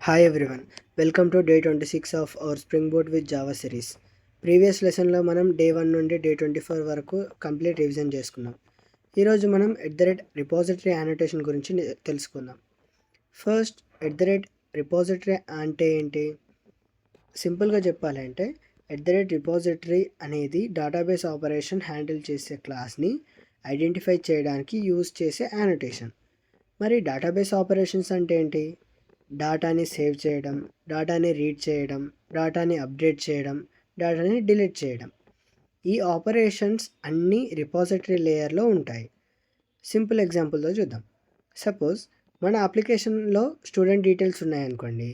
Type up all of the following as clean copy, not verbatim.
Hi everyone, welcome to day 26 of our Spring Boot with Java series. Previous లెసన్లో మనం day 1 నుండి day 24 వరకు complete revision చేసుకున్నాం. ఈరోజు మనం రిపాజిటరీ యానోటేషన్ గురించి తెలుసుకుందాం. ఫస్ట్ రిపాజిటరీ అంటే ఏంటి? సింపుల్గా చెప్పాలంటే రిపాజిటరీ అనేది డేటాబేస్ ఆపరేషన్ హ్యాండిల్ చేసే క్లాస్ని ఐడెంటిఫై చేయడానికి యూజ్ చేసే యానోటేషన్. మరి డేటాబేస్ ఆపరేషన్స్ అంటే ఏంటి? డేటాని సేవ్ చేయడం, డేటాని రీడ్ చేయడం, డేటాని అప్డేట్ చేయడం, డేటాని డిలీట్ చేయడం. ఈ ఆపరేషన్స్ అన్నీ రిపాజిటరీ లేయర్లో ఉంటాయి. సింపుల్ ఎగ్జాంపుల్తో చూద్దాం. సపోజ్ మన అప్లికేషన్లో స్టూడెంట్ డీటెయిల్స్ ఉన్నాయనుకోండి.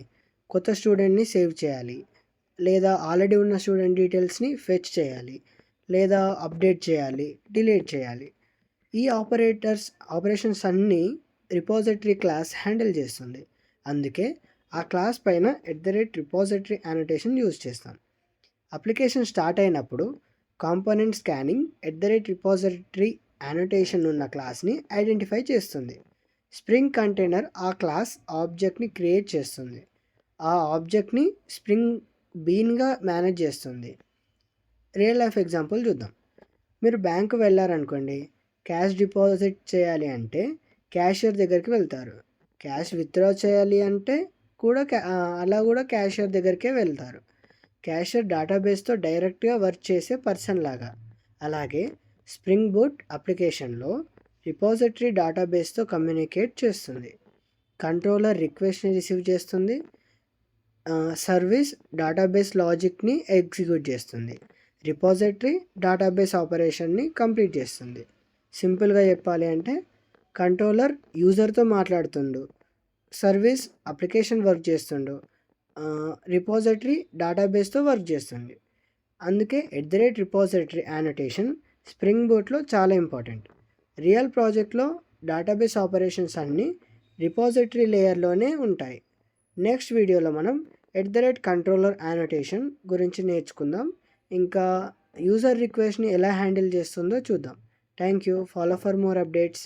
కొత్త స్టూడెంట్ని సేవ్ చేయాలి, లేదా ఆల్రెడీ ఉన్న స్టూడెంట్ డీటెయిల్స్ని ఫెచ్ చేయాలి, లేదా అప్డేట్ చేయాలి, డిలీట్ చేయాలి. ఈ ఆపరేషన్స్ అన్నీ రిపాజిటరీ క్లాస్ హ్యాండిల్ చేస్తుంది. అందుకే ఆ క్లాస్ పైన రిపాజిటరీ యానోటేషన్ యూజ్ చేస్తాం. అప్లికేషన్ స్టార్ట్ అయినప్పుడు కాంపోనెంట్ స్కానింగ్ రిపాజిటరీ యానోటేషన్ ఉన్న క్లాస్ని ఐడెంటిఫై చేస్తుంది. స్ప్రింగ్ కంటైనర్ ఆ క్లాస్ ఆబ్జెక్ట్ని క్రియేట్ చేస్తుంది. ఆ ఆబ్జెక్ట్ని స్ప్రింగ్ బీన్గా మేనేజ్ చేస్తుంది. రియల్ లైఫ్ ఎగ్జాంపుల్ చూద్దాం. మీరు బ్యాంకు వెళ్ళారనుకోండి, క్యాష్ డిపాజిట్ చేయాలి అంటే క్యాషియర్ దగ్గరికి వెళ్తారు. క్యాష్ విత్డ్రా చేయాలి అంటే కూడా అలా కూడా క్యాషియర్ దగ్గరికే వెళ్తారు. క్యాషియర్ డేటాబేస్తో డైరెక్ట్గా వర్క్ చేసే పర్సన్ లాగా. అలాగే స్ప్రింగ్ బూట్ అప్లికేషన్లో రిపాజిటరీ డేటాబేస్తో కమ్యూనికేట్ చేస్తుంది. కంట్రోలర్ రిక్వెస్ట్ని రిసీవ్ చేస్తుంది. సర్వీస్ డేటాబేస్ లాజిక్ని ఎగ్జిక్యూట్ చేస్తుంది. రిపాజిటరీ డేటాబేస్ ఆపరేషన్ని కంప్లీట్ చేస్తుంది. సింపుల్గా చెప్పాలి అంటే కంట్రోలర్ యూజర్తో మాట్లాడుతుండు, సర్వీస్ అప్లికేషన్ వర్క్ చేస్తుండు, రిపాజిటరీ డేటాబేస్తో వర్క్ చేస్తుంది. అందుకే రిపాజిటరీ యానోటేషన్ స్ప్రింగ్ బూట్లో చాలా ఇంపార్టెంట్. రియల్ ప్రాజెక్ట్లో డేటాబేస్ ఆపరేషన్స్ అన్నీ రిపాజిటరీ లేయర్లోనే ఉంటాయి. నెక్స్ట్ వీడియోలో మనం కంట్రోలర్ యానోటేషన్ గురించి నేర్చుకుందాం. ఇంకా యూజర్ రిక్వెస్ట్ని ఎలా హ్యాండిల్ చేస్తుందో చూద్దాం. Thank you. Follow for more updates.